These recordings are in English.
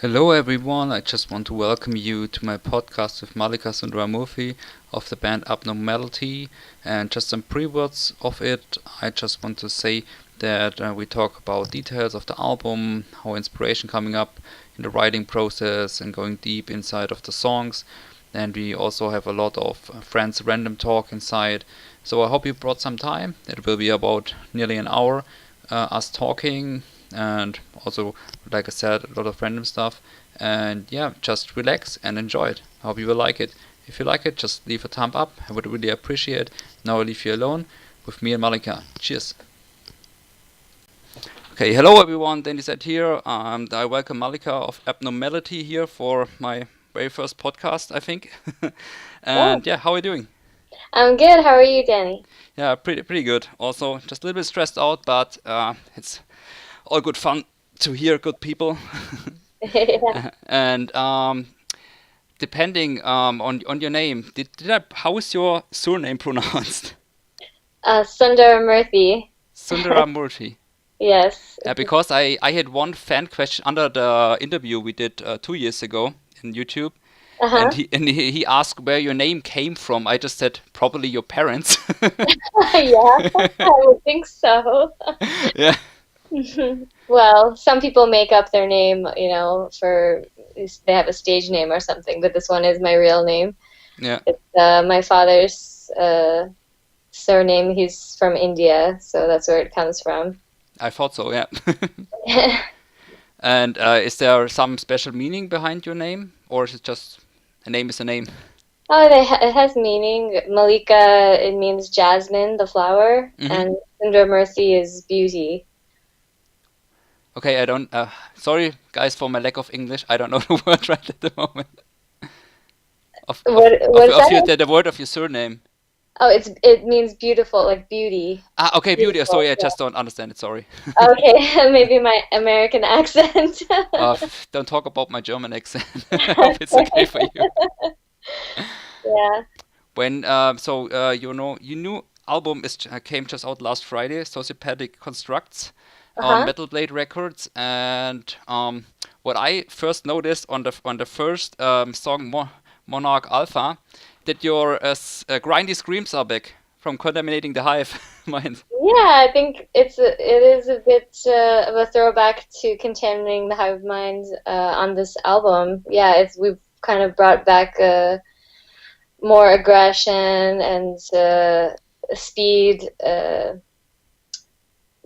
Hello everyone, I just want to welcome you to my podcast with Mallika Sundaramurthy of the band Abnormality, and just some pre-words of it. I just want to say that we talk about details of the album, how inspiration coming up in the writing process and going deep inside of the songs, and we also have a lot of friends random talk inside. So I hope you brought some time. It will be about nearly an hour us talking, and also, like I said, a lot of random stuff. And yeah, just relax and enjoy it. I hope you will like it. If you like it, just leave a thumb up. I would really appreciate it. Now I leave you alone with me and Mallika. Cheers. Okay, hello everyone, Dani Zed here, and I welcome Mallika of Abnormality here for my very first podcast, I think. And yeah, how are you doing? I'm good. How are you, Danny? Yeah, pretty good. Also, just a little bit stressed out, but it's all good fun to hear good people. Yeah. And depending on your name, how is your surname pronounced? Sundaramurthy. Sundaramurthy. Yes. Yeah, because I had one fan question under the interview we did 2 years ago in YouTube, and Uh-huh. he asked where your name came from. I just said probably your parents. Yeah, I would think so. Yeah, Well, some people make up their name, for they have a stage name or something, but this one is my real name. yeah, It's my father's surname. He's from India, so that's where it comes from. I thought so. Yeah. And is there some special meaning behind your name, or is it just a name is a name? Oh, it has meaning. Mallika, it means jasmine, the flower, Hmm. and Sundaramurthy is beauty. Okay, I don't. Sorry, guys, for my lack of English. I don't know the word right at the moment. What is Of your that? the word of your surname. Oh, it means beautiful, like beauty. Ah, okay, beauty. Sorry, Beautiful, I yeah. just don't understand it. Sorry. Okay, maybe my American accent. Don't talk about my German accent. I hope it's okay for you. Yeah. When your new album came just out last Friday, Sociopathic Constructs, on Uh-huh. Metal Blade Records, and what I first noticed on the first song Monarch Alpha, that your grindy screams are back from Contaminating the Hive. Mine. Yeah, I think it is a bit of a throwback to Contaminating the Hive Mind on this album. Yeah, we've kind of brought back more aggression and speed,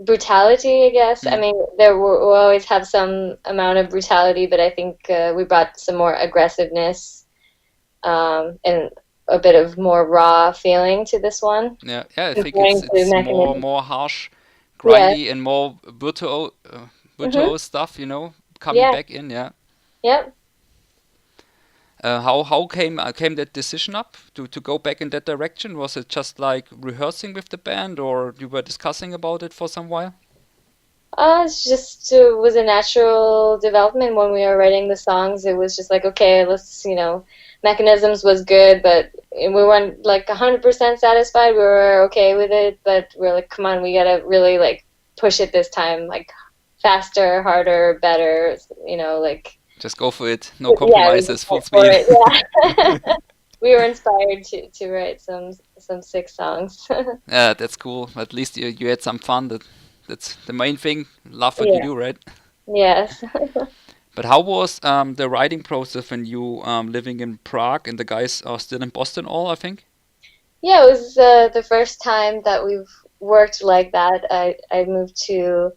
brutality, I guess. I Mm. mean, we'll always have some amount of brutality, but I think we brought some more aggressiveness and a bit of more raw feeling to this one, Yeah, yeah. I think comparing to it's more Mechanism. more harsh, Yeah. grindy, and more Hmm. virtual stuff. Coming Yeah. back in. Yeah. Yep. How came that decision up to go back in that direction? Was it just like rehearsing with the band, or you were discussing about it for some while? It's just was a natural development when we were writing the songs. It was just like, okay, Mechanisms was good, but we weren't like 100% satisfied. We were okay with it, but we're like, come on, we gotta really like push it this time, like faster, harder, better, like Just go for it. No yeah, we just compromises. Full went for speed. it. Yeah. We were inspired to write some sick songs. Yeah, that's cool. At least you had some fun. That's the main thing. Love what you Yeah. do, right? Yes. But how was the writing process when you living in Prague and the guys are still in Boston? All I think. Yeah, it was the first time that we've worked like that. I moved to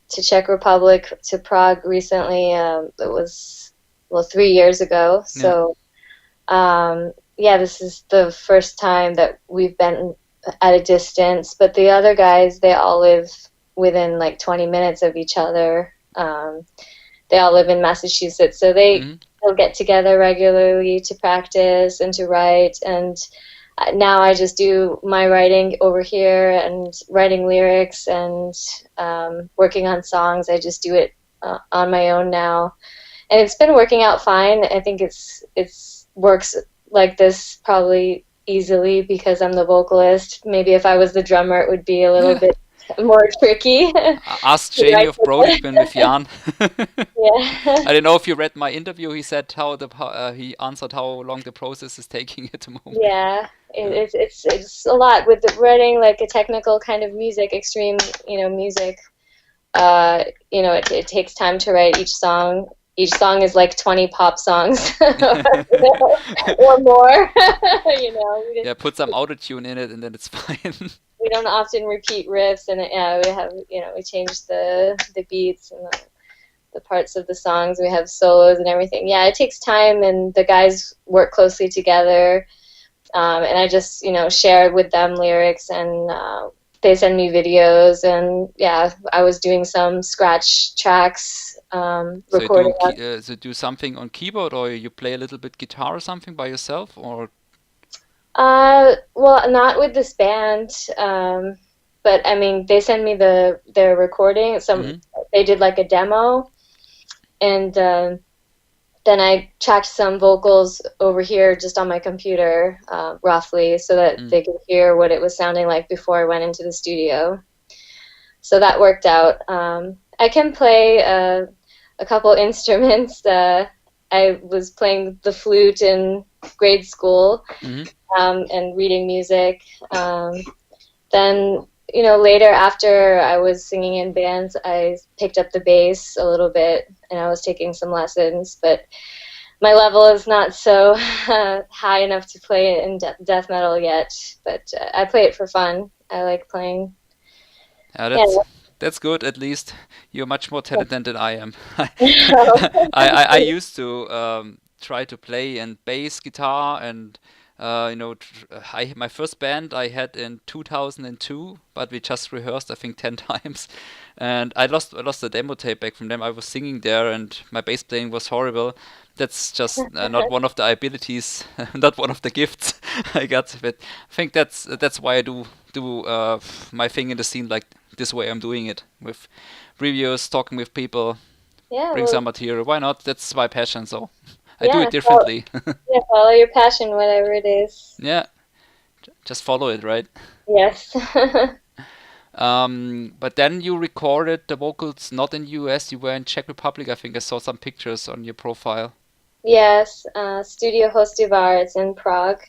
Czech Republic, to Prague recently. It was, well, 3 years ago. Yeah. So, yeah, this is the first time that we've been at a distance. But the other guys, they all live within like 20 minutes of each other. They all live in Massachusetts, so Hmm. they'll get together regularly to practice and to write. And now I just do my writing over here and writing lyrics and working on songs. I just do it on my own now, and it's been working out fine. I think it's works like this probably easily because I'm the vocalist. Maybe if I was the drummer, it would be a little Yeah. bit more tricky. Ask to Jamie write of Broadwin with Jan. Yeah. I don't know if you read my interview. He said he answered how long the process is taking at the moment. Yeah, Yeah. it's a lot with writing like a technical kind of music, extreme, music. It takes time to write each song. Each song is like 20 pop songs or more. Yeah, put some autotune in it and then it's fine. We don't often repeat riffs, and we change the beats and the parts of the songs. We have solos and everything. Yeah, it takes time, and the guys work closely together. And I just, share with them lyrics, and they send me videos, and yeah, I was doing some scratch tracks, recording. So do something on keyboard, or you play a little bit guitar or something by yourself, or? Well, not with this band, but I mean, they send me their recording. They did like a demo, and then I tracked some vocals over here just on my computer, roughly, so that they could hear what it was sounding like before I went into the studio. So that worked out. I can play a couple instruments. I was playing the flute in grade school, and reading music. Then, later after I was singing in bands, I picked up the bass a little bit, and I was taking some lessons, but my level is not so high enough to play in death metal yet, but I play it for fun. I like playing. That's good. At least you're much more talented than I am. I used to try to play and bass guitar, and my first band I had in 2002, but we just rehearsed I think 10 times, and I lost the demo tape back from them. I was singing there, and my bass playing was horrible. That's just not one of the abilities, not one of the gifts I got. But I think that's why I do my thing in the scene like this way I'm doing it, with reviews, talking with people, bring some material. Why not? That's my passion, so I do it differently. Follow your passion, whatever it is. Yeah, just follow it, right? Yes. But then you recorded the vocals not in US, you were in Czech Republic. I think I saw some pictures on your profile. Yes, Studio Hostivar, it's in Prague.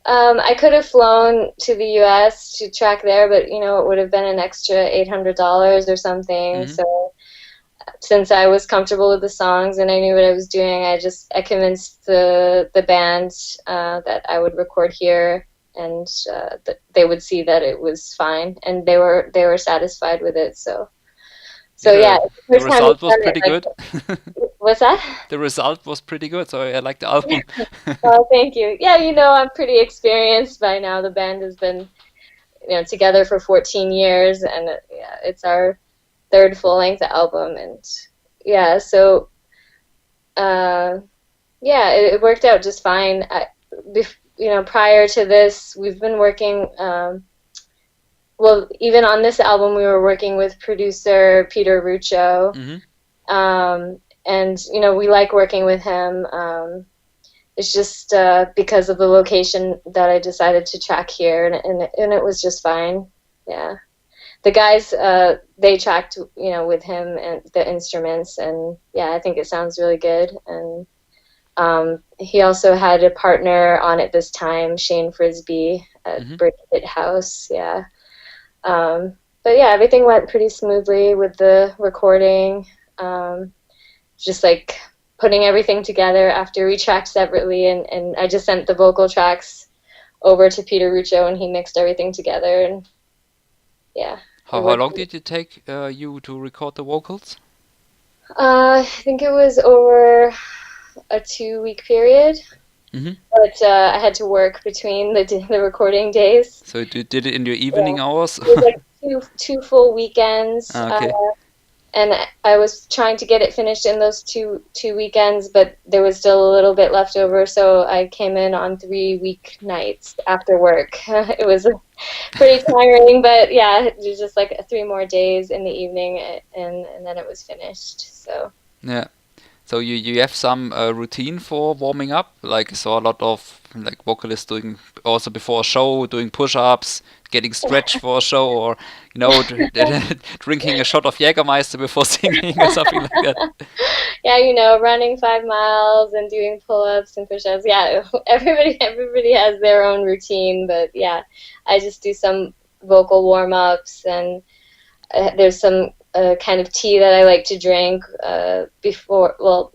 I could have flown to the US to track there, but it would have been an extra $800 or something. So since I was comfortable with the songs and I knew what I was doing, I convinced the band that I would record here, and that they would see that it was fine, and they were satisfied with it. So yeah, the result was pretty good. What's that? The result was pretty good, so I like the album. Oh, thank you. Yeah, I'm pretty experienced by now. The band has been, together for 14 years, and it's our third full-length album, and so it worked out just fine. Prior to this, we've been working. Well, even on this album, we were working with producer Peter Ruccio. And, we like working with him. It's just because of the location that I decided to track here, and it was just fine. Yeah. The guys, they tracked, with him and the instruments, and yeah, I think it sounds really good. And he also had a partner on it this time, Shane Frisbee at Brick Hit House. Yeah. But yeah, everything went pretty smoothly with the recording. Just like putting everything together after we tracked separately, and I just sent the vocal tracks over to Peter Ruccio, and he mixed everything together, and yeah. How long did it take you to record the vocals? I think it was over a 2-week period. But I had to work between the recording days. So you did it in your evening hours? It was like two full weekends. Okay. And I was trying to get it finished in those two weekends, but there was still a little bit left over, so I came in on 3 weeknights after work. It was pretty tiring, but yeah, it was just like 3 more days in the evening, and then it was finished. So yeah. So you have some routine for warming up? Like I saw a lot of like vocalists doing also before a show, doing push-ups, getting stretched for a show, or drinking a shot of Jägermeister before singing or something like that. Yeah, running 5 miles and doing pull-ups and push-ups. Yeah, everybody has their own routine, but yeah, I just do some vocal warm-ups, and there's some kind of tea that I like to drink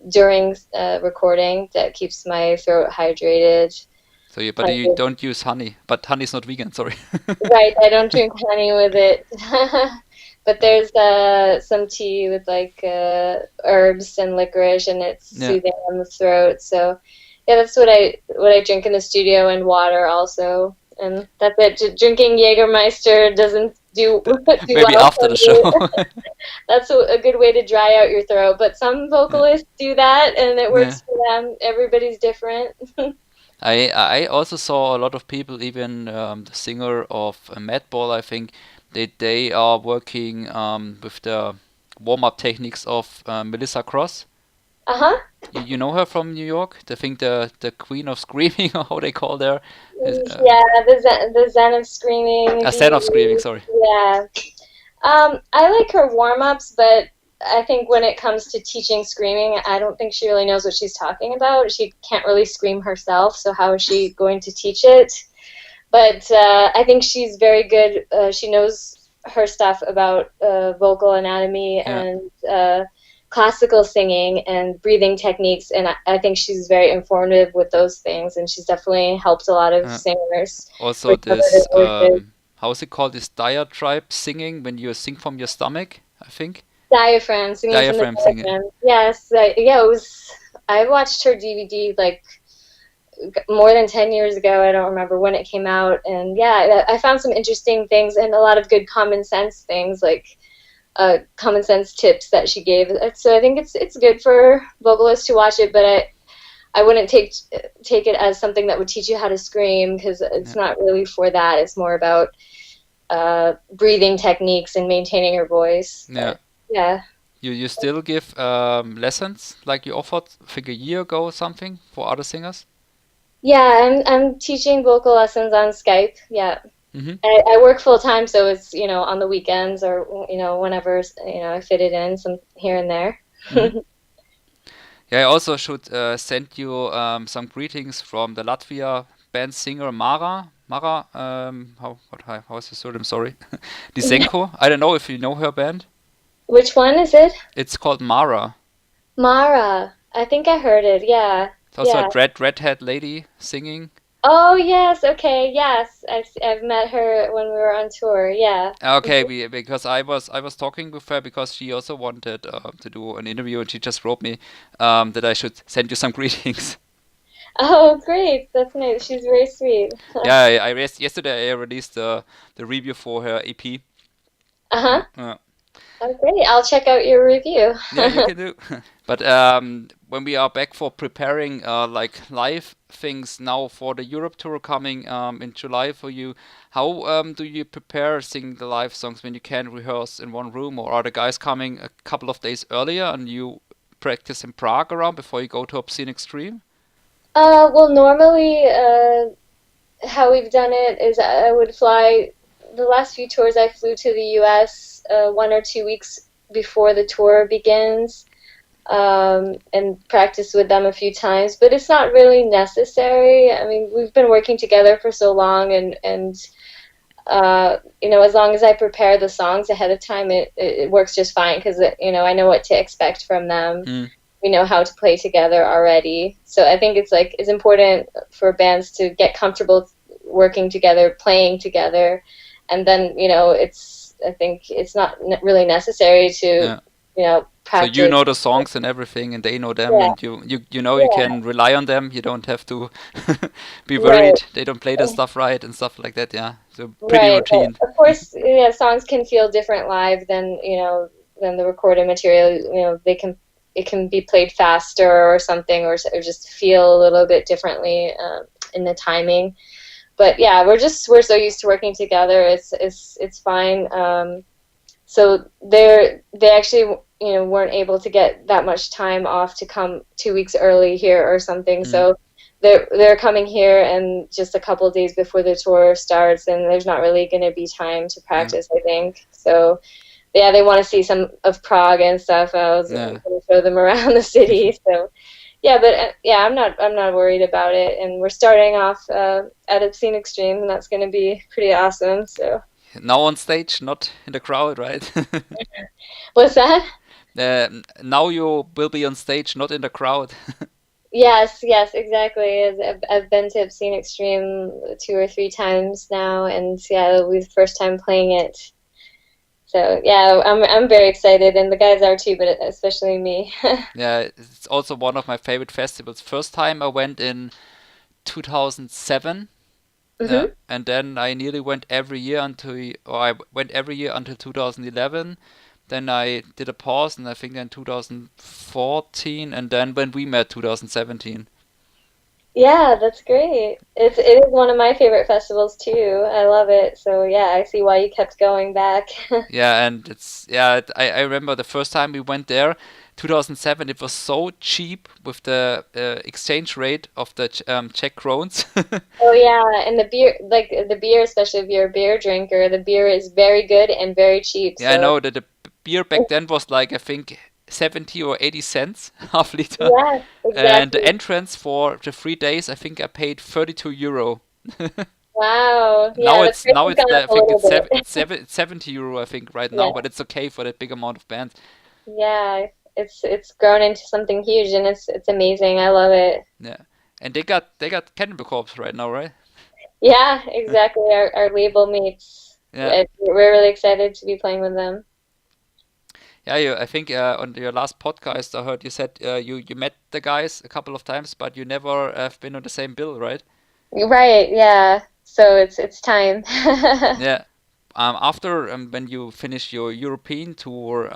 during recording that keeps my throat hydrated. So but you don't use honey, but honey's not vegan, sorry. Right, I don't drink honey with it. But there's some tea with like herbs and licorice, and it's soothing on the throat. So yeah, that's what I drink in the studio, and water also. And that's it. Drinking Jägermeister doesn't do maybe well after the show. That's a good way to dry out your throat. But some vocalists do that, and it works for them. Everybody's different. I also saw a lot of people, even the singer of Madball, I think, they are working with the warm-up techniques of Melissa Cross. Uh-huh. You know her from New York? I think the Queen of Screaming, or how they call her. Yeah, the Zen of Screaming. Zen of Screaming, sorry. Yeah. I like her warm-ups, but I think when it comes to teaching screaming, I don't think she really knows what she's talking about. She can't really scream herself, so how is she going to teach it? But I think she's very good. She knows her stuff about vocal anatomy and classical singing and breathing techniques, and I think she's very informative with those things, and she's definitely helped a lot of singers. Also this, how is it called, this diatribe singing, when you sing from your stomach, I think? Diaphragm singing. Diaphragm singing. Yes, it was. I watched her DVD like more than 10 years ago. I don't remember when it came out, and yeah, I found some interesting things and a lot of good common sense things, like common sense tips that she gave. So I think it's good for vocalists to watch it, but I wouldn't take it as something that would teach you how to scream, because it's not really for that. It's more about breathing techniques and maintaining your voice. Yeah. Yeah. You still give lessons, like you offered, I think a year ago or something, for other singers? Yeah, I'm teaching vocal lessons on Skype. Yeah. Mm-hmm. I work full time, so it's on the weekends, or whenever I fit it in, some here and there. Mm-hmm. Yeah, I also should send you some greetings from the Latvia band singer Mara. How is the surname? Sorry, Disenko. I don't know if you know her band. Which one is it? It's called Mara. Mara. I think I heard it. Yeah. It's also a redhead lady singing. Oh yes. Okay. Yes. I've met her when we were on tour. Yeah. Okay. Because I was talking with her because she also wanted to do an interview, and she just wrote me that I should send you some greetings. Oh, great. That's nice. She's very sweet. Yeah. Yesterday I released the review for her EP. Uh-huh. Oh, great. I'll check out your review. Yeah, you can do. But when we are back for preparing like live things now for the Europe tour coming in July for you, how do you prepare singing the live songs when you can rehearse in one room, or are the guys coming a couple of days earlier and you practice in Prague around before you go to Obscene Extreme? Well, normally how we've done it is I would fly. The last few tours I flew to the US 1 or 2 weeks before the tour begins, and practice with them a few times, but it's not really necessary. I mean, we've been working together for so long, and as long as I prepare the songs ahead of time, it works just fine, because I know what to expect from them. We know how to play together already. So I think it's important for bands to get comfortable working together, playing together. And then, I think it's not really necessary to, practice. So you know the songs and everything, and they know them, and you can rely on them. You don't have to be worried they don't play the stuff right and stuff like that. Yeah, so pretty routine. Of course, songs can feel different live than the recorded material. It can be played faster or something, or just feel a little bit differently in the timing. But yeah, we're so used to working together. It's fine. So they actually weren't able to get that much time off to come 2 weeks early here or something. So they're coming here and just a couple of days before the tour starts, and there's not really going to be time to practice, I think. So yeah, they want to see some of Prague and stuff. I was going to show them around the city. So yeah, but I'm not worried about it. And we're starting off at Obscene Extreme, and that's going to be pretty awesome. So now on stage, not in the crowd, right? What's that? Now you will be on stage, not in the crowd. Yes, exactly. I've been to Obscene Extreme 2 or 3 times now, and yeah, it'll be the first time playing it. So yeah, I'm very excited, and the guys are too, but especially me. Yeah, it's also one of my favorite festivals. First time I went in 2007, and then I nearly went every year until 2011. Then I did a pause, and I think in 2014, and then when we met, 2017. Yeah, that's great. It is one of my favorite festivals too. I love it. So yeah, I see why you kept going back. Yeah, and I remember the first time we went there, 2007. It was so cheap with the exchange rate of the Czech crowns. Oh yeah, and the beer, especially if you're a beer drinker, the beer is very good and very cheap. Yeah, so. I know that the beer back then was like, I think, 70 or 80 cents half liter. Yeah, exactly. And the entrance for the 3 days, I think I paid 32 euro. Wow. Yeah, now it's I think it's 70 euro, I think, right now, but it's okay for that big amount of bands. Yeah, it's grown into something huge, and it's amazing. I love it. Yeah, and they got Cannibal Corpse right now, right? Yeah, exactly. Our label mates. Yeah, we're really excited to be playing with them. Yeah, I think on your last podcast I heard you said you met the guys a couple of times, but you never have been on the same bill, right? Right. Yeah. So it's time. Yeah. After when you finish your European tour,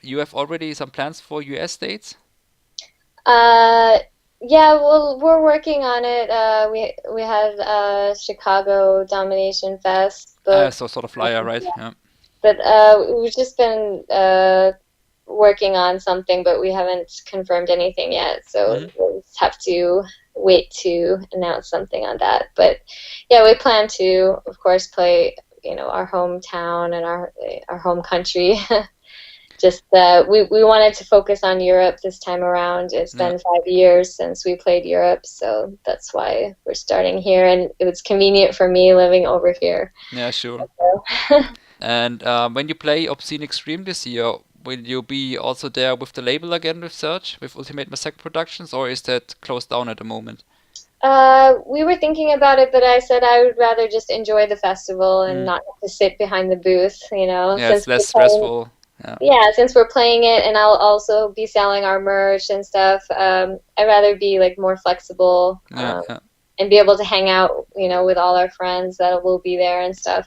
you have already some plans for US dates? Yeah. Well, we're working on it. We had Chicago Domination Fest. So sort of flyer, right? Yeah. But we've just been working on something, but we haven't confirmed anything yet. So we'll just have to wait to announce something on that. But yeah, we plan to, of course, play our hometown and our home country. Just we wanted to focus on Europe this time around. It's been 5 years since we played Europe, so that's why we're starting here. And it was convenient for me living over here. Yeah, sure. And when you play Obscene Extreme this year, will you be also there with the label again with Surge, with Ultimate Massacre Productions, or is that closed down at the moment? We were thinking about it, but I said I would rather just enjoy the festival and not have to sit behind the booth, Yeah, it's less stressful. Yeah, since we're playing it, and I'll also be selling our merch and stuff, I'd rather be more flexible and be able to hang out, with all our friends that will be there and stuff.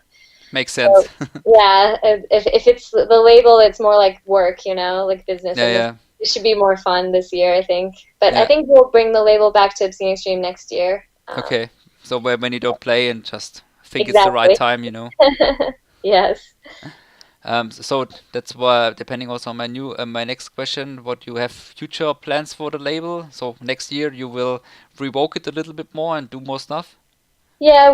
Makes sense. So, yeah, if it's the label, it's more like work, like business. Yeah. It should be more fun this year, I think. But I think we'll bring the label back to Obscene Extreme next year. Okay, so when you don't play and just think it's the right time, Yes. So that's why, depending also on my next question, what you have future plans for the label? So next year you will revoke it a little bit more and do more stuff? Yeah,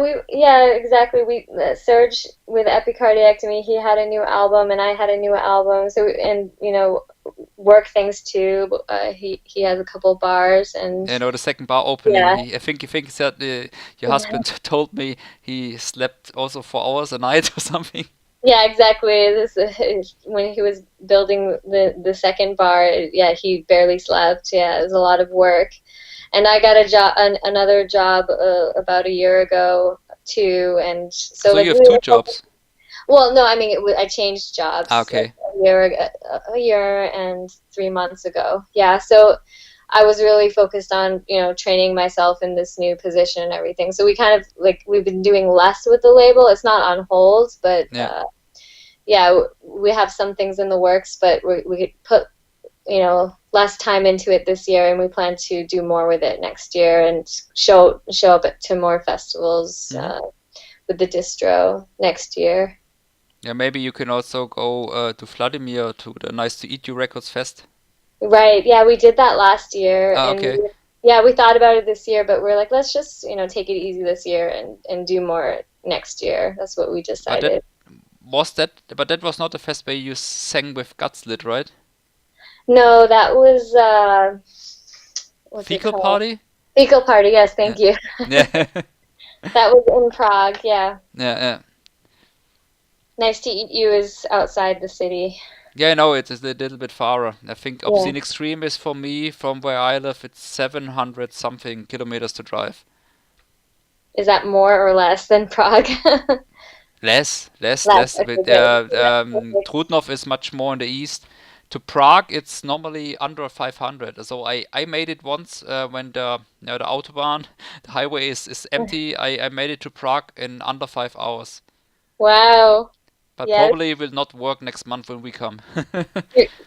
exactly. Serge with Epicardiectomy, he had a new album and I had a new album. So work things too. He has a couple bars and the second bar opening. Yeah. I think he said your husband told me he slept also 4 hours a night or something. Yeah, exactly. When he was building the second bar, he barely slept. Yeah, it was a lot of work. And I got another job about a year ago too, and so you have 2 jobs. Well, no, I mean I changed jobs. Okay. A year and 3 months ago. Yeah, so I was really focused on training myself in this new position and everything. So we kind of we've been doing less with the label. It's not on hold, but we have some things in the works, but we could put less time into it this year, and we plan to do more with it next year and show up to more festivals with the distro next year. Yeah, maybe you can also go to Vladimir to the Nice to Eat You Records Fest. Right. Yeah, we did that last year, Ah, and okay. yeah, we thought about it this year, but we're like, let's just, take it easy this year and do more next year. That's what we But that decided. but that was not a fest where you sang with Gutslit, right? No, that was what's it Fecal called? Party? Legal Party. Yes, Yeah. thank you. Yeah. That was in Prague. Yeah. Yeah, yeah. Nice to Eat You is outside the city. Yeah, I know it is a little bit farther. I think Yeah. Obscene Extreme is for me from where I live. It's 700 something kilometers to drive. Is that more or less than Prague? Less. Less. Okay, But great. Yeah, perfect. Trutnov is much more in the east. To Prague, it's normally under 500. So I made it once when the Autobahn, the highway is empty. I made it to Prague in under 5 hours. Wow. But Yes. probably will not work next month when we come.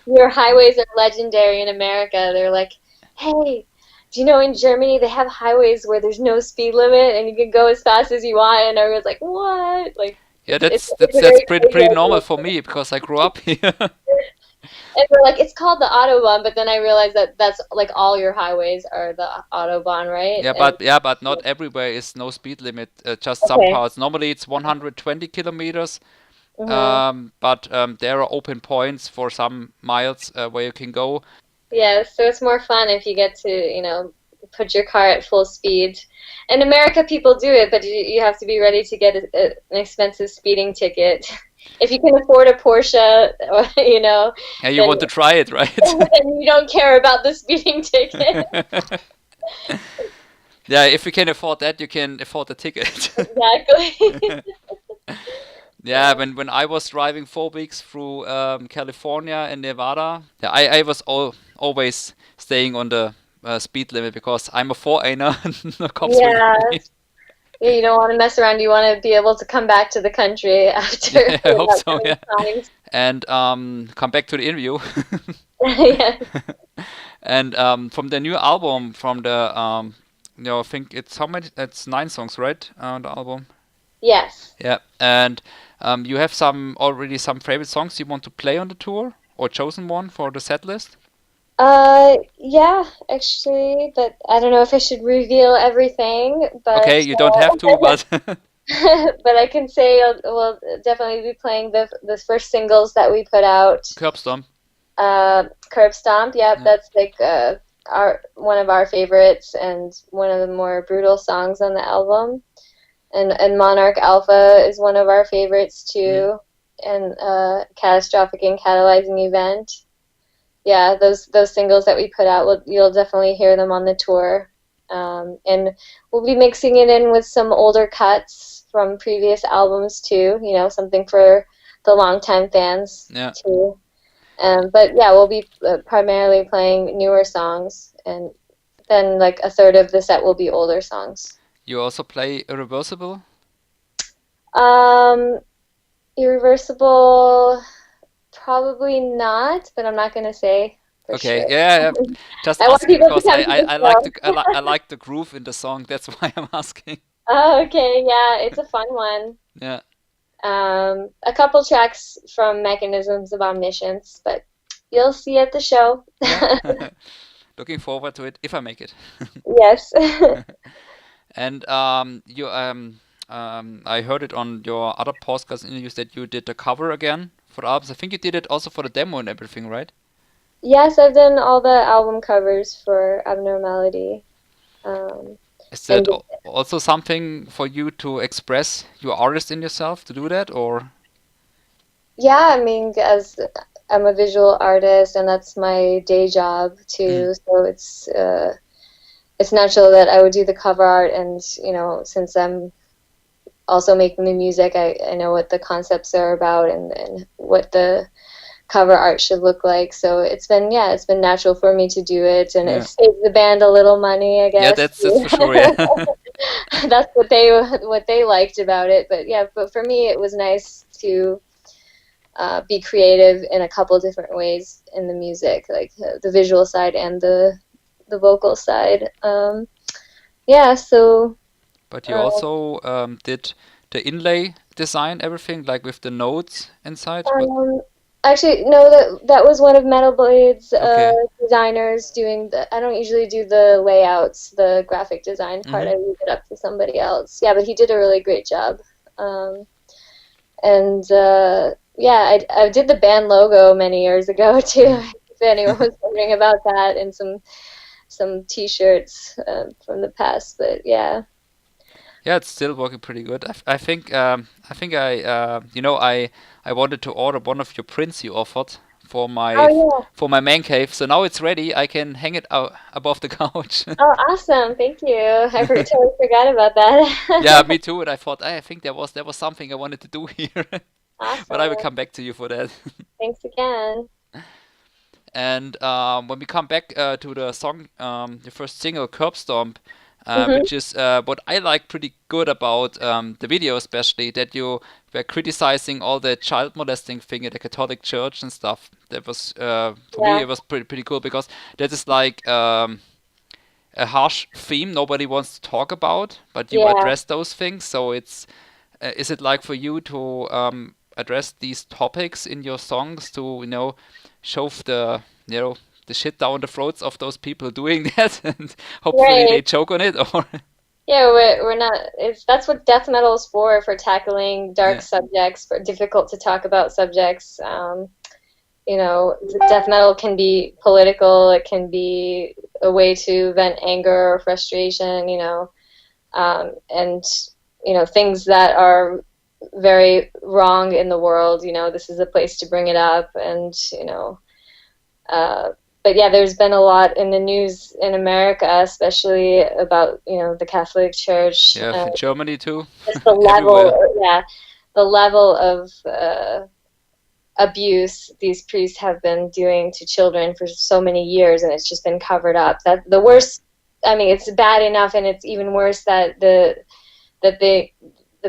Your highways are legendary in America. They're like, hey, do you know in Germany they have highways where there's no speed limit and you can go as fast as you want? And everyone's like, what? Like, Yeah, it's a that's very pretty crazy normal idea. for me because I grew up here. And we're like, it's called the Autobahn, but then I realized that that's like all your highways are the Autobahn, right? And But not everywhere is no speed limit. Just some okay. parts. Normally it's 120 kilometers. Hmm. But there are open points for some miles where you can go. Yeah, so it's more fun if you get to, put your car at full speed. In America, people do it, but you have to be ready to get an expensive speeding ticket. If you can afford a Porsche, or, Yeah, you then, want to try it, right? then you don't care about the speeding ticket. Yeah, if you can afford that, you can afford the ticket. Exactly. Yeah, when I was driving 4 weeks through California and Nevada, yeah, I was always staying on the speed limit because I'm a foreigner and the cops will get Yeah, me. yeah, you don't want to mess around. You want to be able to come back to the country after Yeah, I hope without so. getting Yeah, fined. and come back to the interview. Yes. And from the new album, from the I think it's how many? It's 9 songs, right? The album. Yes. Yeah, and you have some favorite songs you want to play on the tour or chosen one for the set list? Yeah, actually, but I don't know if I should reveal everything, Okay, but you don't have to, but but I can say we'll definitely be playing the first singles that we put out. Curb Stomp. Curb Stomp, yeah, Yeah. that's like our one of our favorites and one of the more brutal songs on the album. And Monarch Alpha is one of our favorites Mm. too. And Catastrophic and Catalyzing Event. Yeah, those singles that we put out, you'll definitely hear them on the tour. And we'll be mixing it in with some older cuts from previous albums too. Something for the longtime fans Yeah. too. But yeah, we'll be primarily playing newer songs, and then like a third of the set will be older songs. You also play Irreversible? Um, Irreversible, probably not, but I'm not gonna say for Okay, sure. yeah, yeah. Just I want asking people to because come to the show. I like the groove in the song. That's why I'm asking. Oh, okay, yeah, it's a fun one. Yeah. A couple tracks from Mechanisms of Omniscience, but you'll see at the show. Yeah. Looking forward to it if I make it. Yes. And I heard it on your other podcast interviews that you did the cover again for the albums. I think you did it also for the demo and everything, right? Yes, I've done all the album covers for Abnormality. Is And that also something for you to express your artist in yourself to do that, or? yeah, I mean, as I'm a visual artist and that's my day job Mm. too, so it's natural that I would do the cover art. And since I'm also making the music, I know what the concepts are about and what the cover art should look like. So it's been natural for me to do it, and it Yeah. saves the band a little money, I Yeah, guess. that's for sure. Yeah. That's what they liked about it. But yeah, but for me it was nice to be creative in a couple different ways in the music, like the visual side and the vocal side. Yeah, so But you also did the inlay design, everything, like with the notes inside? Actually, no, that was one of Metal Blade's Okay. designers doing the. I don't usually do the layouts, the graphic design part. Mm-hmm. I leave it up to somebody else. Yeah, but he did a really great job. And yeah, I did the band logo many years ago too. If anyone was wondering about that, and some T-shirts from the past, but yeah. Yeah, it's still working pretty good. I think you know, I wanted to order one of your prints you offered for Oh my man cave. So now it's ready. I can hang it out above the couch. yeah. Oh, awesome! Thank you. I totally forgot about that. Yeah, me too. And I thought, I think there was something I wanted to do here, but I will Awesome. come back to you for that. Thanks again. And when we come back to the song, the first single, Curb Stomp, Mhm. which is what I like pretty good about the video, especially that you were criticizing all the child molesting thing at the Catholic Church and stuff. That was for me, Yeah. it was pretty cool because that is like a harsh theme nobody wants to talk about, but you Yeah. address those things. So it's is it like for you to address these topics in your songs to shove the the shit down the throats of those people doing that, and hopefully they Right. choke on it, or Yeah, we're not. That's what death metal is for tackling dark yeah, subjects, for difficult to talk about subjects. Death metal can be political. It can be a way to vent anger or frustration. And things that are very wrong in the world. This is a place to bring it up, and Uh, but yeah, there's been a lot in the news in America, especially about the Catholic Church. yeah, in Germany too, Just the level, everywhere. yeah, the level of abuse these priests have been doing to children for so many years, and it's just been covered up. That the Yeah, worst. I mean, it's bad enough, and it's even worse that the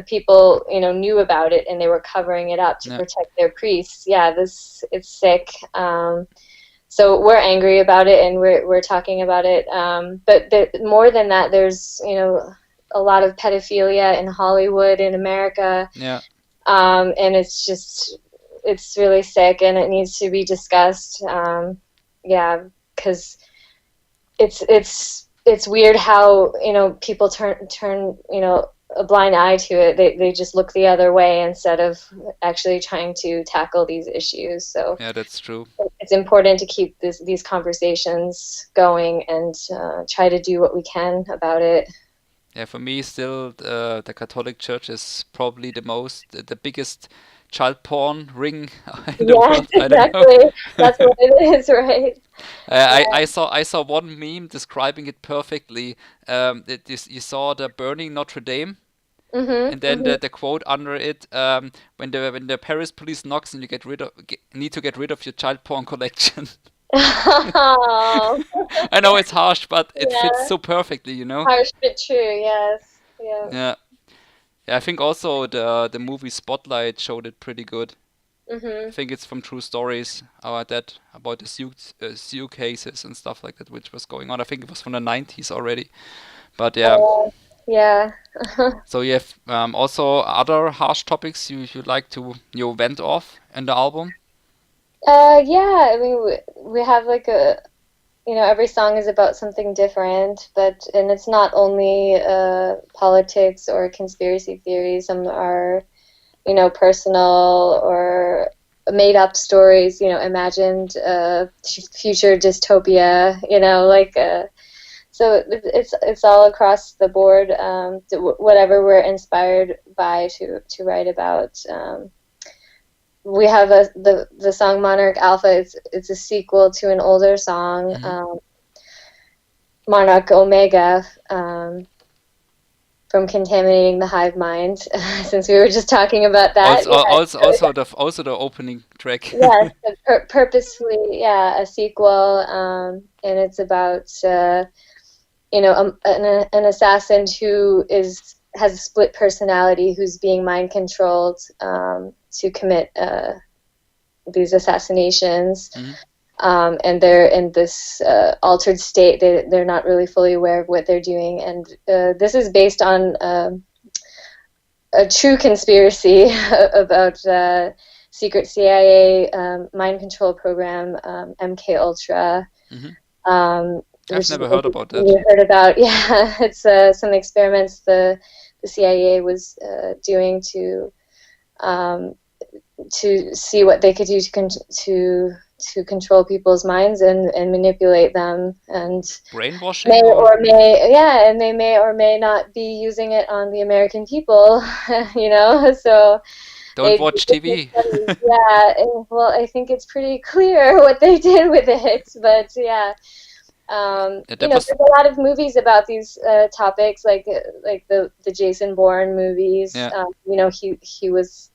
people knew about it and they were covering it up to yeah, protect their priests. Yeah, it's sick. So we're angry about it, and we're talking about it. But more than that, there's a lot of pedophilia in Hollywood in America, yeah. and it's really sick, and it needs to be discussed. Yeah, because it's weird how people turn a blind eye to it. They just look the other way instead of actually trying to tackle these issues. So Yeah, that's true. it's important to keep these conversations going and try to do what we can about it. Yeah, for me, still, the Catholic Church is probably the biggest child porn ring in the Yeah, world. I don't know. exactly. That's what it is, right? I saw one meme describing it perfectly. You saw the burning Notre Dame, and then Mhm. the quote under it, when the Paris police knocks and you need to get rid of your child porn collection. Oh, I know it's harsh, but it fits yeah. so perfectly, you know. Harsh but true. Yes. Yeah. Yeah. Yeah, I think also the movie Spotlight showed it pretty good. I Mhm. think it's from True Stories about the suitcases and stuff like that, which was going on. I think it was from the 90s already. But yeah, Yeah. so you have also other harsh topics you like to vent off in the album. Yeah. I mean, we have like every song is about something different, and it's not only politics or conspiracy theories. Some are, personal or made up stories, imagined future dystopia, so it's all across the board, whatever we're inspired by to write about. We have the song Monarch Alpha. It's a sequel to an older song, Hmm. Monarch Omega, from Contaminating the Hive Mind, since we were just talking about that. Also, also the opening track. Yes, purposefully, yeah, a sequel, and it's about an assassin who has a split personality, who's being mind controlled to commit these assassinations. Hmm. And they're in this altered state. They're not really fully aware of what they're doing. And this is based on a true conspiracy about secret CIA mind control program, MK Ultra. I've never heard about that. You heard about? Yeah, it's some experiments the CIA was doing to see what they could do to control people's minds and manipulate them, and brainwashing, and they may or may not be using it on the American people, so don't watch TV. Yeah, well, I think it's pretty clear what they did with it, but yeah. There's a lot of movies about these topics, like the Jason Bourne movies. Yeah. He was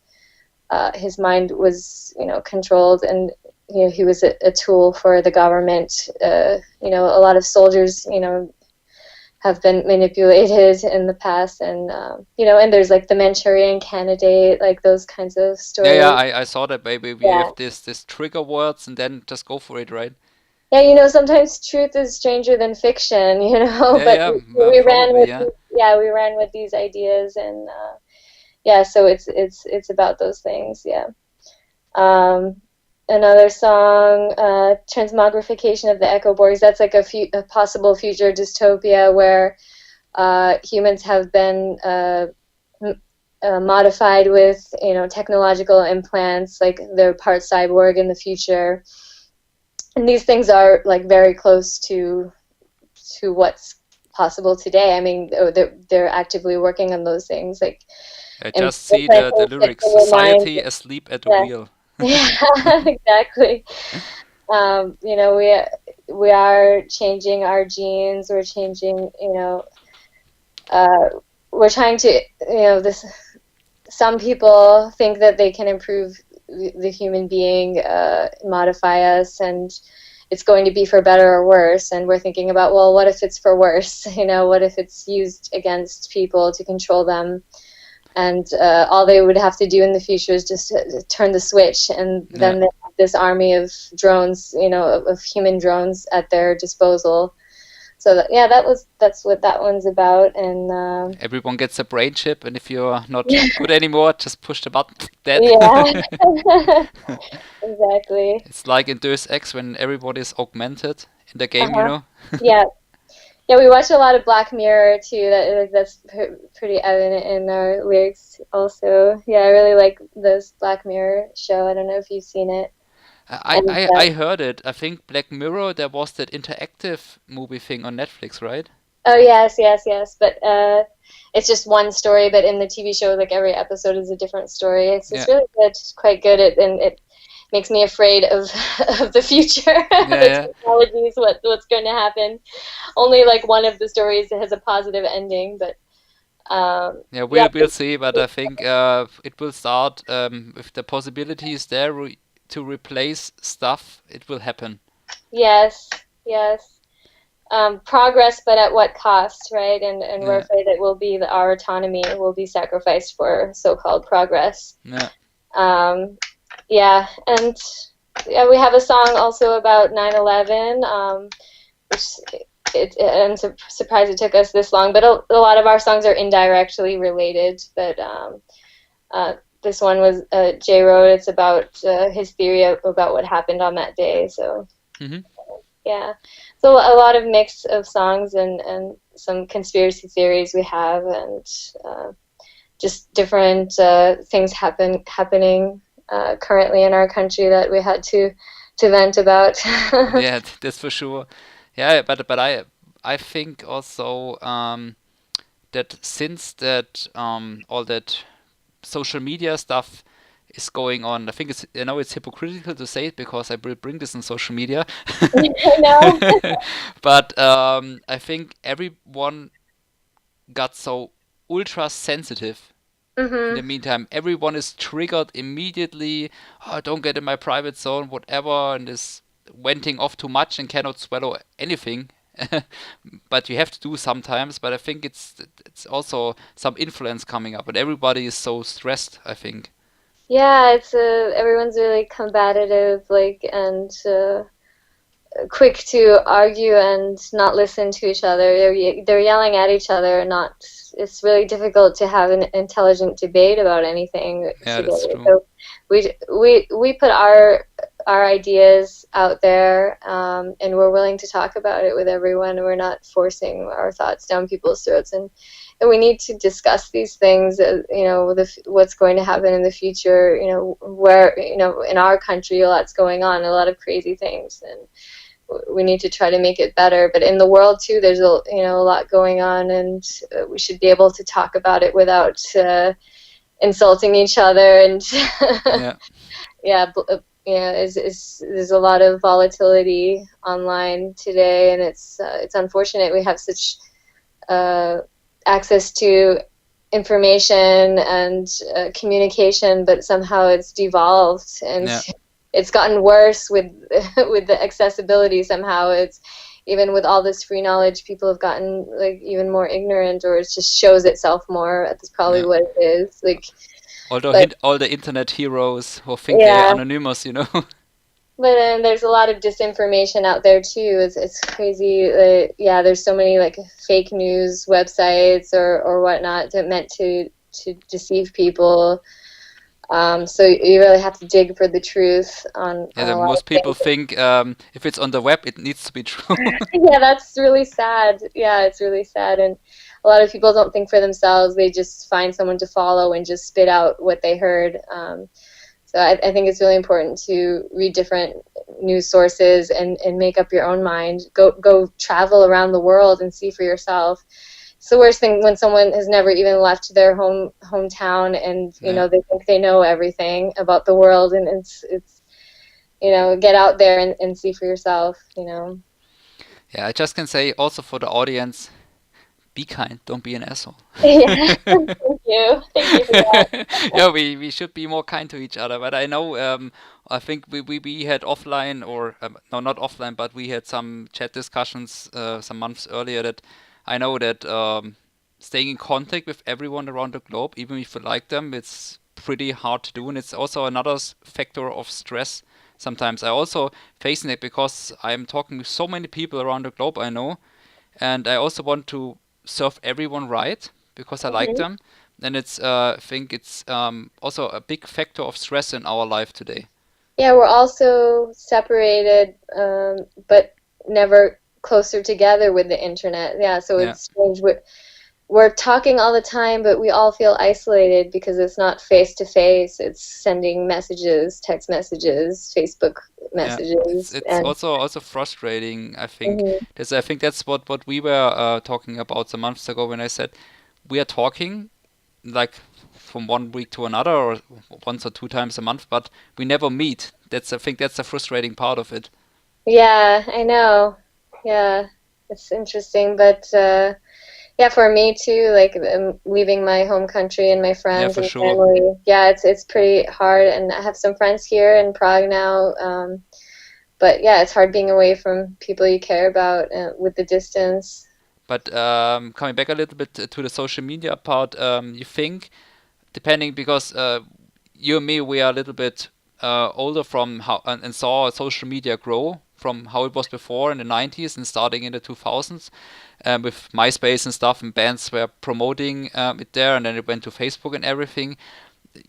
his mind was controlled, and he was a tool for the government. A lot of soldiers have been manipulated in the past, and and there's like the Manchurian Candidate, like those kinds of stories. Yeah, I saw that, baby. We have this trigger words, and then just go for it, right? Yeah, sometimes truth is stranger than fiction, but we ran with these ideas, and so it's about those things, yeah. Another song, Transmogrification of the Echoborgs, that's like a possible future dystopia where humans have been modified with, technological implants, like they're part cyborg in the future. And these things are like very close to what's possible today. I mean, they're actively working on those things. Like, I just see the lyrics: "Society asleep at the wheel." Yeah, exactly. We are changing our genes. We're changing. We're trying to. Some people think that they can improve the human being, modify us, and it's going to be for better or worse. And we're thinking about, well, what if it's for worse? What if it's used against people to control them? And all they would have to do in the future is just turn the switch, and then they have this army of drones, of human drones at their disposal. So that's what that one's about. And everyone gets a brain chip, and if you're not good anymore, just push the button. Dead. Yeah, exactly. It's like in Deus Ex when everybody's augmented in the game, Yeah, we watch a lot of Black Mirror too. That's pretty evident in our lyrics also. Yeah, I really like this Black Mirror show. I don't know if you've seen it. I heard it. I think Black Mirror, there was that interactive movie thing on Netflix, right? Oh, yes. But it's just one story, but in the TV show, like every episode is a different story. It's really good. It's quite good, and it makes me afraid of the future. The technologies, what's going to happen. Only like one of the stories has a positive ending, but we'll see. But I think it will start if the possibility is there to replace stuff. It will happen. Yes. Progress, but at what cost, right? And we're afraid that our autonomy will be sacrificed for so-called progress. And we have a song also about 9/11, which I'm surprised it took us this long, but a lot of our songs are indirectly related. But this one was Jay wrote. It's about his theory about what happened on that day. So so a lot of mix of songs and some conspiracy theories we have, and just different things happening currently in our country that we had to vent about. Yeah, that's for sure. Yeah, but I think also that since that all that social media stuff is going on, I think it's hypocritical to say it because I will bring this on social media. I know. But I think everyone got so ultra sensitive. In the meantime, everyone is triggered immediately. Oh, don't get in my private zone, whatever, and is venting off too much and cannot swallow anything. But you have to do sometimes. But I think it's also some influence coming up, and everybody is so stressed, I think. Yeah, it's everyone's really combative, and quick to argue and not listen to each other. They're yelling at each other. Not. It's really difficult to have an intelligent debate about anything Yeah, today. that's true. So we put our ideas out there, and we're willing to talk about it with everyone. We're not forcing our thoughts down people's throats, and we need to discuss these things. What's going to happen in the future. Where in our country, a lot's going on, a lot of crazy things, and we need to try to make it better. But in the world too, there's a lot going on, and we should be able to talk about it without insulting each other. And yeah, there's a lot of volatility online today, and it's unfortunate we have such access to information and communication, but somehow it's devolved, and it's gotten worse with with the accessibility. Somehow it's, even with all this free knowledge, people have gotten like even more ignorant, or it just shows itself more. That's probably what it is. Like, all the internet heroes who think they're anonymous, But then there's a lot of disinformation out there too. It's crazy. There's so many like fake news websites or whatnot that meant to deceive people. So you really have to dig for the truth on. Most people think if it's on the web, it needs to be true. Yeah, that's really sad. Yeah, it's really sad, and a lot of people don't think for themselves. They just find someone to follow and just spit out what they heard. So I think it's really important to read different news sources and make up your own mind. Go travel around the world and see for yourself. It's the worst thing when someone has never even left their hometown, and they think they know everything about the world, and it's get out there and see for yourself. Yeah, I just can say also for the audience, be kind, don't be an asshole. Yeah, thank you for that. Yeah, we should be more kind to each other. But I know, I think we had offline, or no, not offline, but we had some chat discussions some months earlier that I know that staying in contact with everyone around the globe, even if you like them, it's pretty hard to do, and it's also another factor of stress. Sometimes I also facing it because I'm talking with so many people around the globe I know, and I also want to serve everyone right because I like them, and it's I think it's also a big factor of stress in our life today. Yeah, we're also separated, but never closer together with the internet. Yeah, so it's strange. We're talking all the time, but we all feel isolated because it's not face to face. It's sending messages, text messages, Facebook messages. Yeah, it's also frustrating, I think. I think that's what we were talking about some months ago when I said we are talking like from one week to another, or once or two times a month, but we never meet. I think that's the frustrating part of it. Yeah, I know. Yeah, it's interesting, but for me too, like leaving my home country and my friends and family. Yeah, it's pretty hard, and I have some friends here in Prague now. But yeah, it's hard being away from people you care about with the distance. But coming back a little bit to the social media part, you think, depending, because you and me, we are a little bit older from how and saw social media grow from how it was before in the 90s and starting in the 2000s with MySpace and stuff, and bands were promoting it there, and then it went to Facebook and everything.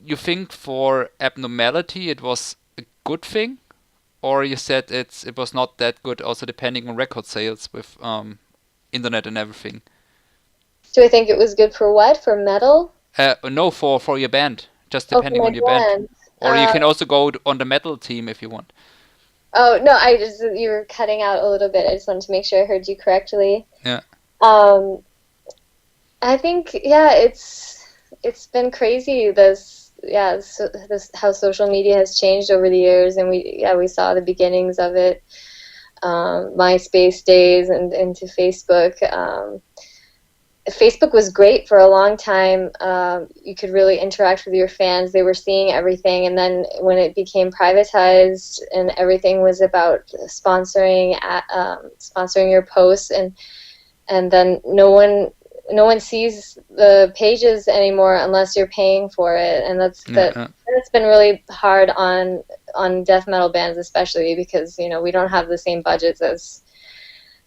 You think for Abnormality it was a good thing, or you said it was not that good, also depending on record sales with internet and everything? Do I think it was good for what? For metal? No, for your band, just depending on your band. Or you can also go on the metal team if you want. Oh, no, you were cutting out a little bit. I just wanted to make sure I heard you correctly. Yeah. I think, it's been crazy, how social media has changed over the years, and we saw the beginnings of it, MySpace days and into Facebook. Facebook was great for a long time. You could really interact with your fans. They were seeing everything, and then when it became privatized and everything was about sponsoring your posts, and then no one sees the pages anymore unless you're paying for it, and that's been really hard on on death metal bands especially, because we don't have the same budgets as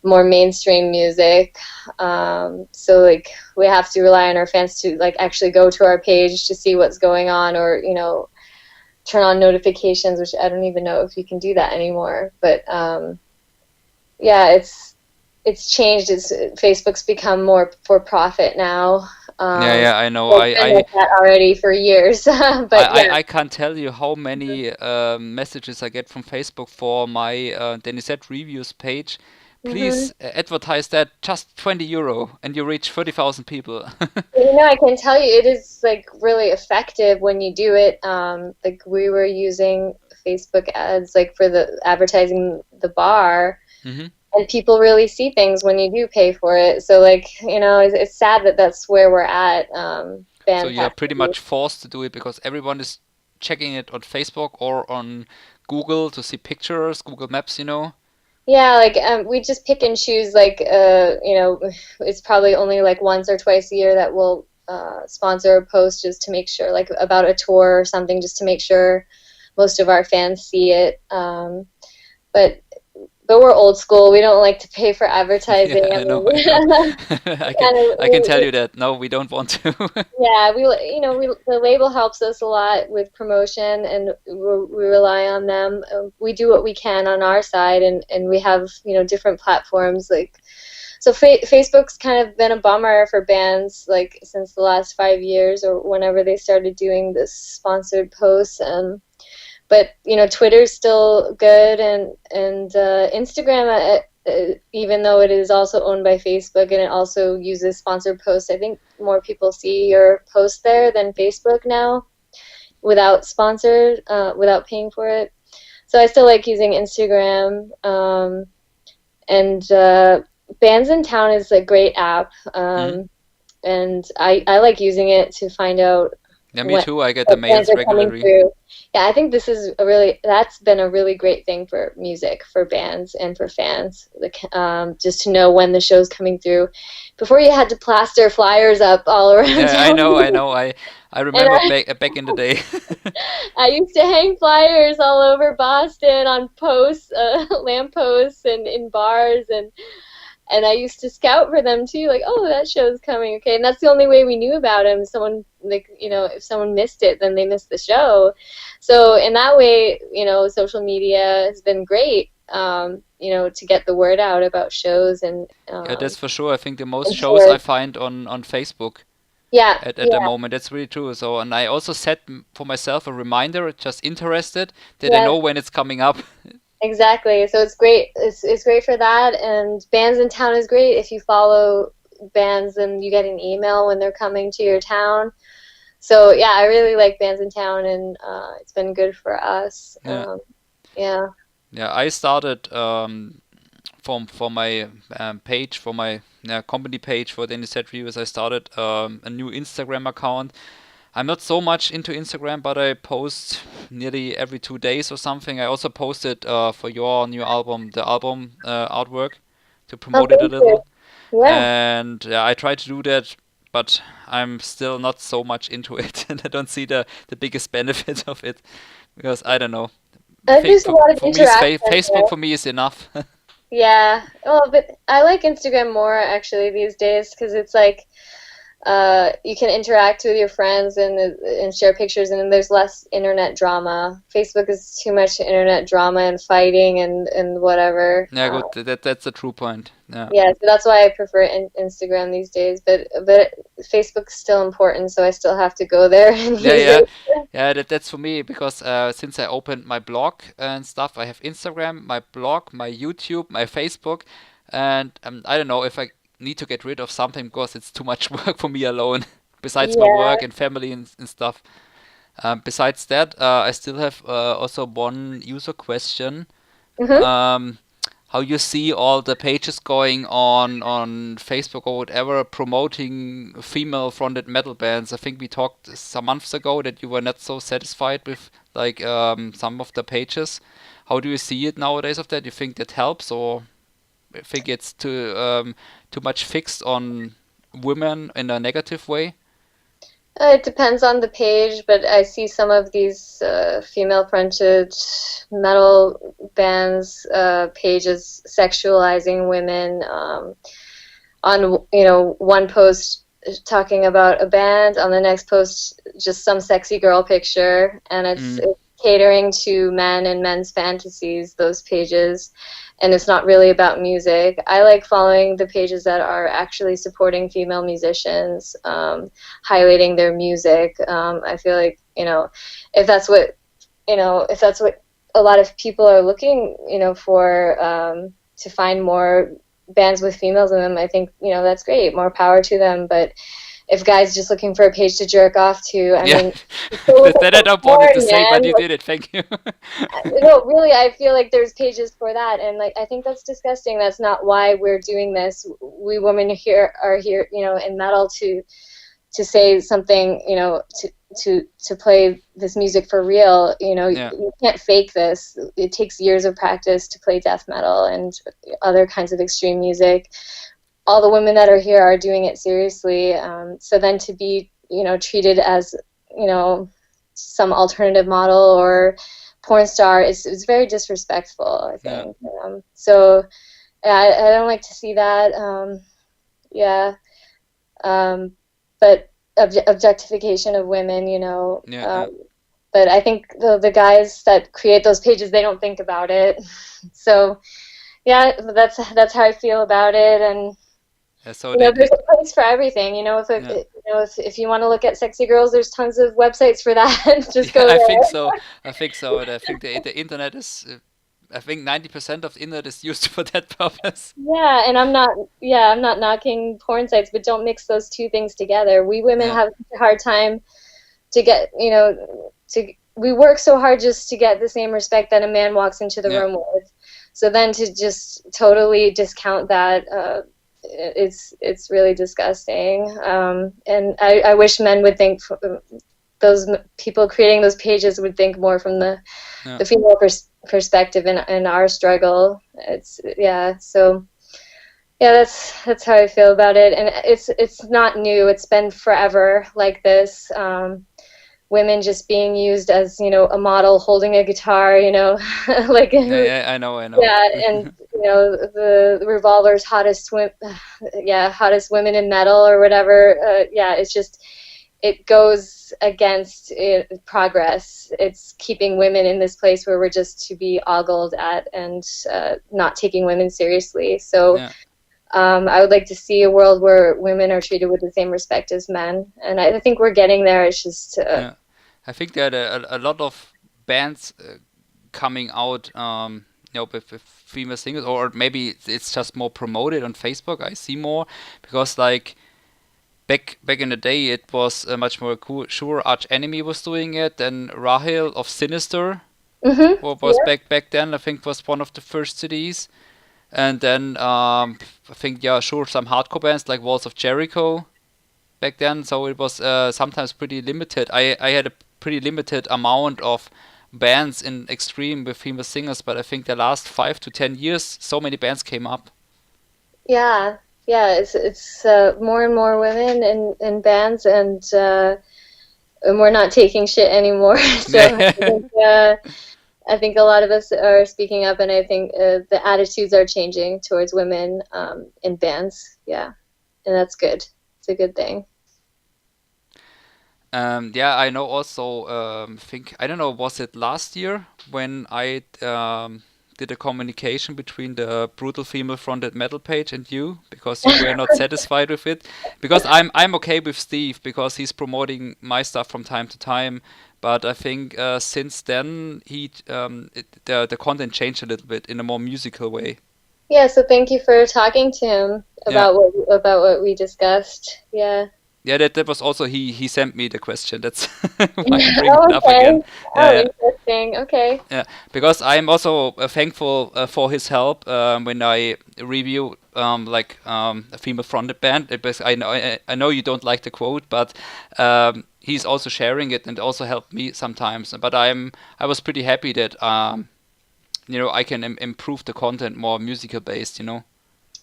more mainstream music. So like we have to rely on our fans to like actually go to our page to see what's going on, or turn on notifications, which I don't even know if you can do that anymore. But yeah, it's changed. Facebook's become more for profit now. Yeah, I know. I've been like that already for years. But I can't tell you how many messages I get from Facebook for my Dani Zed reviews page. Please advertise that, just €20, and you reach 30,000 people. I can tell you, it is like really effective when you do it. Like we were using Facebook ads like for the advertising the bar, and people really see things when you do pay for it. So like it's sad that that's where we're at. So you're pretty much forced to do it because everyone is checking it on Facebook or on Google to see pictures, Google Maps, Yeah, like we just pick and choose. Like it's probably only like once or twice a year that we'll sponsor a post just to make sure, like about a tour or something, just to make sure most of our fans see it. But we're old school. We don't like to pay for advertising. Yeah, I know. I can tell you that. No, we don't want to. Yeah, the label helps us a lot with promotion, and we rely on them. We do what we can on our side, and we have different platforms. Like, so Facebook's kind of been a bummer for bands like since the last 5 years or whenever they started doing this sponsored posts. But Twitter's still good, and Instagram, even though it is also owned by Facebook and it also uses sponsored posts, I think more people see your post there than Facebook now, without paying for it. So I still like using Instagram. And Bands in Town is a great app, and I like using it to find out. Yeah, me too. I get the mails regularly. Yeah, I think that's been a really great thing for music, for bands and for fans, just to know when the show's coming through. Before you had to plaster flyers up all around town. I know. I remember back in the day. I used to hang flyers all over Boston on posts, lampposts, and in bars, and I used to scout for them too, like, oh, that show's coming, okay. And that's the only way we knew about them. Someone, if someone missed it, then they missed the show. So in that way, social media has been great, to get the word out about shows. And yeah, that's for sure. I think the most shows I find on Facebook. Yeah. At the moment, that's really true. So, and I also set for myself a reminder, just interested, that I know when it's coming up. Exactly. So it's great. It's great for that. And Bands in Town is great. If you follow bands, then you get an email when they're coming to your town. So yeah, I really like Bands in Town, and it's been good for us. Yeah. I started for my page, for my company page for Dani Zed Reviews. I started a new Instagram account. I'm not so much into Instagram, but I post nearly every 2 days or something. I also posted for your new album, the album artwork, to promote it a little. Yeah. And I try to do that, but I'm still not so much into it, and I don't see the biggest benefit of it, because I don't know. There's a lot of interaction. Facebook for me is enough. Yeah. Well, but I like Instagram more actually these days, because it's like you can interact with your friends and share pictures, and there's less internet drama. Facebook is too much internet drama and fighting and whatever. Yeah, good. That's a true point. Yeah, so that's why I prefer Instagram these days. But Facebook's still important, so I still have to go there and use it. Yeah. That's for me, because since I opened my blog and stuff, I have Instagram, my blog, my YouTube, my Facebook, and I don't know if I need to get rid of something because it's too much work for me alone. Besides my work and family and stuff. Besides that, I still have also one user question. How you see all the pages going on Facebook or whatever promoting female-fronted metal bands. I think we talked some months ago that you were not so satisfied with like some of the pages. How do you see it nowadays of that? Do you think that helps, or I think it's too much fixed on women in a negative way? It depends on the page, but I see some of these female-fronted metal bands pages sexualizing women on, one post talking about a band, on the next post just some sexy girl picture, and it's catering to men and men's fantasies, those pages, and it's not really about music. I like following the pages that are actually supporting female musicians, highlighting their music. I feel like, if that's what, if that's what a lot of people are looking, for, to find more bands with females in them, I think, that's great. More power to them. But if guys just looking for a page to jerk off to, I mean, that I don't want to say, but you did it. Thank you. No, really, I feel like there's pages for that, and like I think that's disgusting. That's not why we're doing this. We women here are here, in metal to say something, to play this music for real. You can't fake this. It takes years of practice to play death metal and other kinds of extreme music. All the women that are here are doing it seriously. So then to be, treated as, some alternative model or porn star is very disrespectful, I think. So I don't like to see that. But objectification of women, but I think the guys that create those pages, they don't think about it. So that's how I feel about it. And so there's a place for everything. If you want to look at sexy girls, there's tons of websites for that. Just go there. I think so. And I think the internet is. I think 90% of the internet is used for that purpose. Yeah, and I'm not knocking porn sites, but don't mix those two things together. We women have a hard time to get, we work so hard just to get the same respect that a man walks into the room with. So then to just totally discount that, it's really disgusting. And I wish men would think, those people creating those pages would think more from the female perspective in our struggle. So that's how I feel about it. And it's not new. It's been forever like this. Women just being used as, a model holding a guitar, like I know. Yeah, and the Revolver's hottest women in metal or whatever. It's just, it goes against progress. It's keeping women in this place where we're just to be ogled at and not taking women seriously. So I would like to see a world where women are treated with the same respect as men, and I think we're getting there. It's just I think there are a lot of bands coming out with female singers, or maybe it's just more promoted on Facebook. I see more because like back in the day it was much more cool. Sure, Arch Enemy was doing it, then Rahil of Sinister was back then. I think was one of the first CDs, and then I think some hardcore bands like Walls of Jericho back then. So it was sometimes pretty limited. I had a pretty limited amount of bands in extreme with female singers, but I think the last 5 to 10 years so many bands came up. It's more and more women in bands, and we're not taking shit anymore. So I think a lot of us are speaking up, and I think the attitudes are changing towards women in bands. And that's good. It's a good thing. I know also, I don't know, was it last year when I did a communication between the brutal female-fronted metal page and you, because you were not satisfied with it? Because I'm okay with Steve, because he's promoting my stuff from time to time, but I think since then the content changed a little bit in a more musical way. Yeah, so thank you for talking to him about what we discussed. Yeah, that was also he sent me the question. That's why I'm bringing it up again. Interesting. Okay. Yeah, because I'm also thankful for his help when I review a female-fronted band. I know you don't like the quote, but he's also sharing it and also helped me sometimes. But I was pretty happy that I can improve the content more musical based.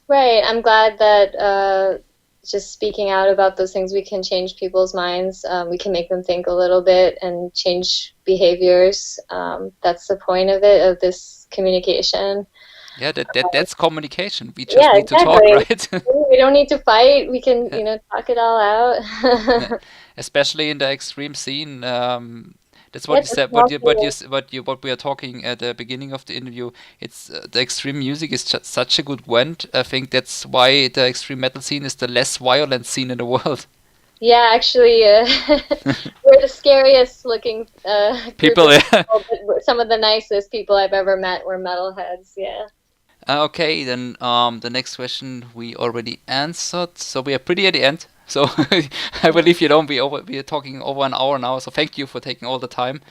Right. I'm glad that just speaking out about those things, we can change people's minds. We can make them think a little bit and change behaviors. That's the point of it, of this communication. Yeah, that's communication. We just need to talk, exactly. right? We don't need to fight. We can, talk it all out. Especially in the extreme scene. That's what Yeah, you said. What we are talking at the beginning of the interview. It's the extreme music is just such a good blend. I think that's why the extreme metal scene is the less violent scene in the world. Yeah, actually, we're the scariest looking People, group yeah. of people, but some of the nicest people I've ever met were metalheads. Yeah. Okay, then the next question we already answered, so we are pretty at the end. So I believe we are talking over an hour now. So thank you for taking all the time.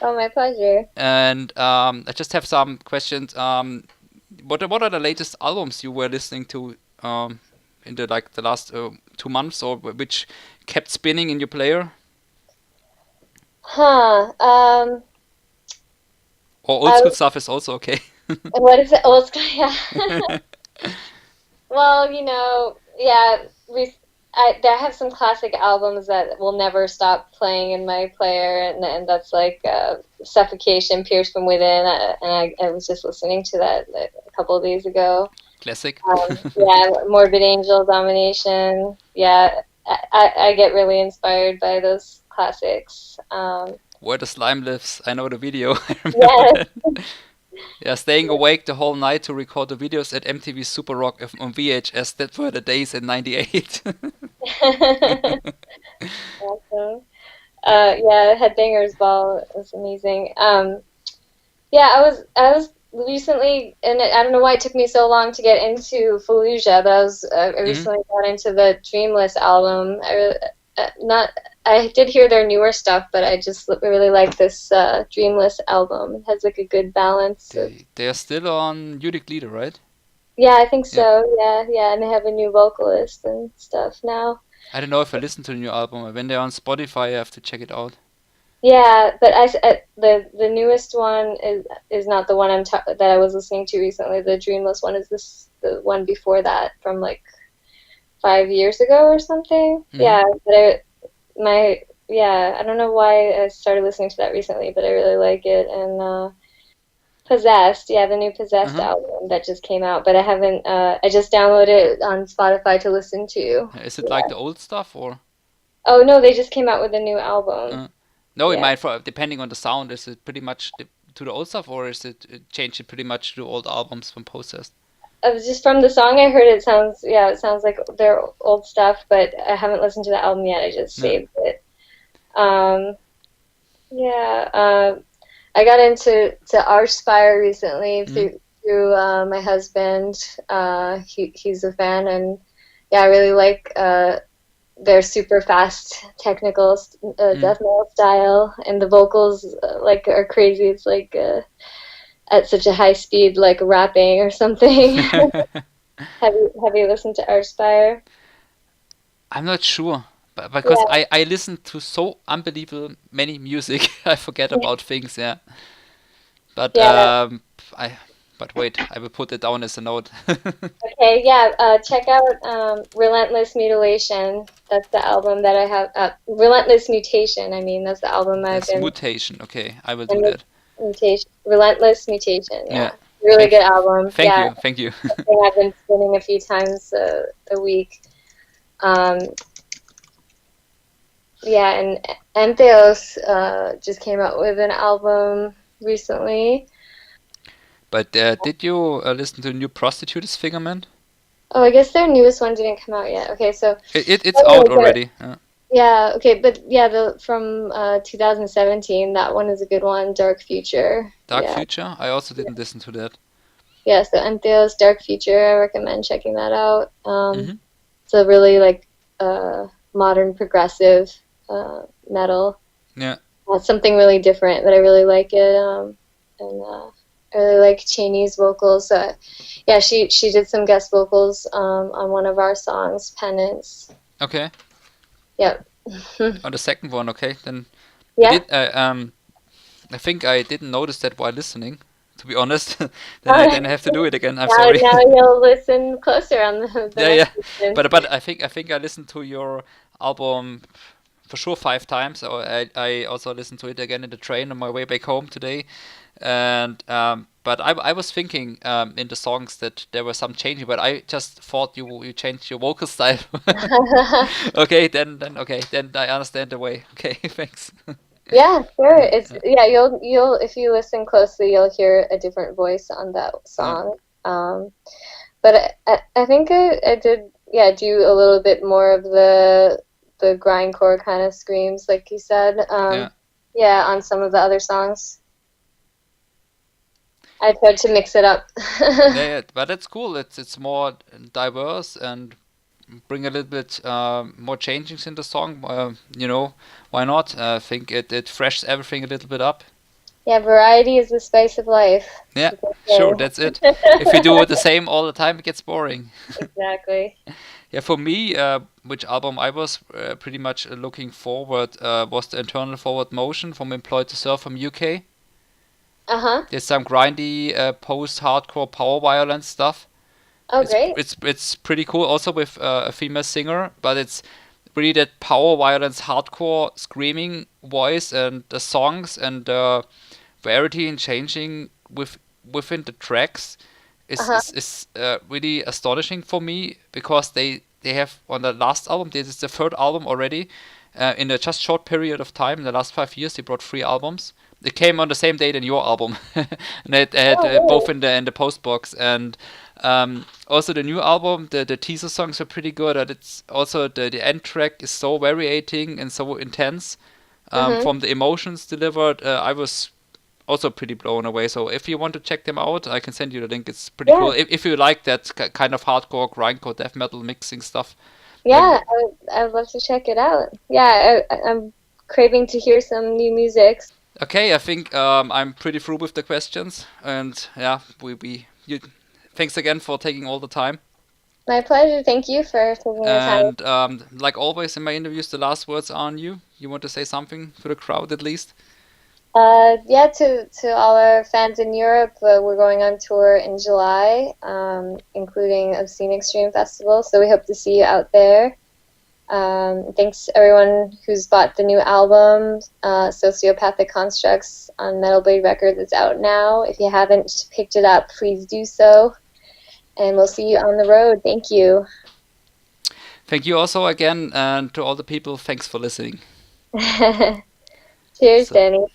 Oh, my pleasure. And I just have some questions. What are the latest albums you were listening to in the last 2 months, or which kept spinning in your player? Huh. Or old school stuff is also okay. What is it? Old school? Yeah. Well, yeah. I have some classic albums that will never stop playing in my player, and that's like Suffocation, Pierce from Within, and I was just listening to that a couple of days ago. Classic. Yeah, Morbid Angel, Domination. Yeah, I get really inspired by those classics. Where the Slime Lives, I know the video. I remember Yes. that. Yeah, staying awake the whole night to record the videos at MTV Super Rock on VHS. That were the days in '98. Awesome. Yeah, Headbangers Ball was amazing. Yeah, I was recently, and I don't know why it took me so long to get into Fallujah, but I recently got into the Dreamless album. I did hear their newer stuff, but I just really like this Dreamless album. It has like a good balance. They are still on Udic Leader, right? Yeah, I think so. Yeah, and they have a new vocalist and stuff now. I don't know if I listened to the new album. When they're on Spotify, I have to check it out. Yeah, but the newest one is not the one that I was listening to recently. The Dreamless one is the one before that, from like 5 years ago or something. Yeah, but I don't know why I started listening to that recently, but I really like it. And Possessed, the new Possessed album that just came out, but I haven't. I just downloaded it on Spotify to listen to. Is it like the old stuff, or? Oh no, they just came out with a new album. No, it might, depending on the sound. Is it pretty much to the old stuff, or is it changed it pretty much to old albums from Possessed? Just from the song I heard, it sounds like their old stuff, but I haven't listened to the album yet. I just saved it. I got into Archspire recently through my husband. He's a fan, and I really like their super fast technical death metal style, and the vocals are crazy. It's like at such a high speed, like rapping or something. Have you listened to Archspire? I'm not sure, but because I listen to so unbelievable many music, I forget about things. Yeah, but But wait, I will put it down as a note. Okay, check out Relentless Mutilation. That's the album that I have. Relentless Mutation, that's the album I've been... Mutation, okay, I will do that. Relentless Mutation, yeah. Really good album. Thank you. I've been spinning a few times a week. And Antheos just came out with an album recently. But did you listen to the new Prostitutes Figurement? Oh, I guess their newest one didn't come out yet. Okay, so... It's out already. Yeah, okay, but from 2017, that one is a good one, Dark Future. Dark Future? I also didn't listen to that. Yeah, so Antheos, Dark Future, I recommend checking that out. It's a really, modern progressive metal. Yeah. It's something really different, but I really like it. I really like Cheney's vocals. She did some guest vocals on one of our songs, Penance. Okay. Yep. On the second one, okay. Then yeah. I think I didn't notice that while listening, to be honest. Then I have to do it again. I'm now, sorry. now you'll listen closer on the Yeah, next yeah. listen. But I think I listened to your album for sure 5 times. So I also listened to it again in the train on my way back home today. And but I was thinking in the songs that there was some changing, but I just thought you changed your vocal style. Okay, then I understand the way. Okay, thanks. Yeah, sure. It's yeah, you'll if you listen closely, you'll hear a different voice on that Yeah. song. But I think I did do a little bit more of the grindcore kind of screams, like you said. Yeah. Yeah, on some of the other songs, I tried to mix it up. Yeah, but that's cool. It's more diverse and bring a little bit more changes in the song. Why not? I think it freshens everything a little bit up. Yeah, variety is the spice of life. Yeah, as they sure, say. that's it. If you do it the same all the time, it gets boring. Exactly. Yeah, for me, which album I was pretty much looking forward was the Internal Forward Motion from Employed to Serve from UK. Uh-huh. There's some grindy post-hardcore power violence stuff. Oh, It's great. it's pretty cool. Also with a female singer, but it's really that power violence, hardcore screaming voice, and the songs and the variety in changing within the tracks Uh-huh. is really astonishing for me because they have on the last album. This is the third album already. In a just short period of time, in the last 5 years, they brought 3 albums. It came on the same day than your album, and it had Oh, really? both in the post box. And also the new album, the teaser songs are pretty good. And it's also the end track is so variating and so intense. Mm-hmm. From the emotions delivered, I was also pretty blown away. So if you want to check them out, I can send you the link. It's pretty Yeah. cool. If you like that kind of hardcore, grindcore, death metal mixing stuff. Yeah, I'd love to check it out. Yeah, I'm craving to hear some new music. Okay, I think I'm pretty through with the questions, and yeah, thanks again for taking all the time. My pleasure. Thank you for taking the time. And like always in my interviews, the last words are on you. You want to say something to the crowd at least? Yeah, to all our fans in Europe, we're going on tour in July, including Obscene Extreme Festival, so we hope to see you out there. Thanks everyone who's bought the new album, Sociopathic Constructs, on Metal Blade Records. It's out now. If you haven't picked it up, please do so. And we'll see you on the road. Thank you. Thank you also again, and to all the people, thanks for listening. Cheers, So, Danny.